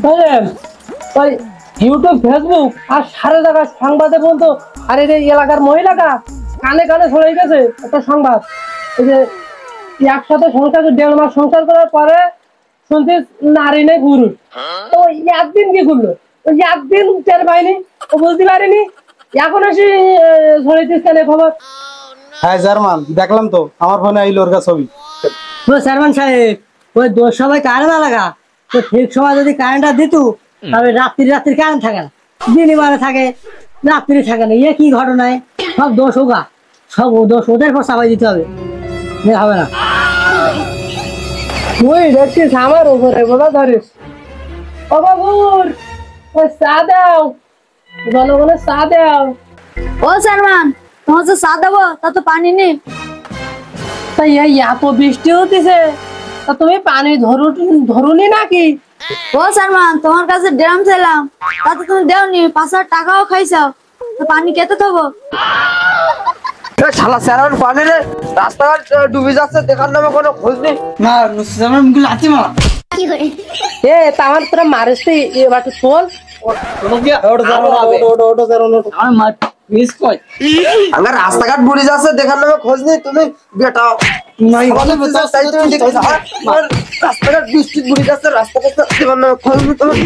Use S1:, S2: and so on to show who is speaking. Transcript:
S1: বুঝলেন ওই YouTube Facebook আর সারা জায়গায় সংবাদে বলতো আর এই যে এলাকার মহিলাটা কানে কানে ছড়াই গেছে একটা সংবাদ এই যে একসাথে সংসার 1.5 মাস সংসার করার পরে শুনছি নারী নেই পুরুষ। তো একদিন কি করলো ওই একদিন টের পাইনি ও বুঝতে পারিনি এখন এসে ছড়াইছিস কেন খবর?
S2: হ্যাঁ জার্মান দেখলাম তো আমার ফোনে আইলো ওর ছবি।
S1: তো চেয়ারম্যান সাহেব ওই দোষ সবাই কারেন্ট না লাগা তো ঠিক সময় যদি কারেন্টটা দিত তবে রাত্রি কারেন্ট থাকে না, দিনই মানে থাকে রাত্রি থাকে না। কি ঘটনায় সব দোষ হোগা, সব দোষ ওদের পর চাপাই দিতে হবে, হবে না। তুই দেখছিস আমার উপরে বোঝা ধরিস। ও বাবুর ওই চা দাও, জনগণের চা দাও।
S3: ও চেয়ারম্যান তোমার যে চা দেবো তা তো পানি নেই।
S1: তাই এই এত বৃষ্টি হতেছে তা তুমি পানি ধরুনি নাকি?
S3: ও চেয়ারম্যান তোমার কাছে ড্রাম ছিলাম তাতে তুমি দেওনি, 5,000 টাকাও খাইছাও, তো পানি কেটে দেবো?
S4: শালা স্যার পানি রে, রাস্তাঘাট ডুবে যাচ্ছে, দেখার নামে কোনো খোঁজ নেই।
S2: না জার্মান মুখে লাথি মার।
S1: এ তাহলে তোরা মারিস তুই এবার চল।
S4: আমার রাস্তাঘাট বুড়ি যাচ্ছে, দেখার নামে খোঁজ নেই। তুমি বেটা রাস্তাঘাট বৃষ্টি বুড়ি যাচ্ছে, রাস্তাঘাট দেখার নামে খোঁজ নেই। তুমি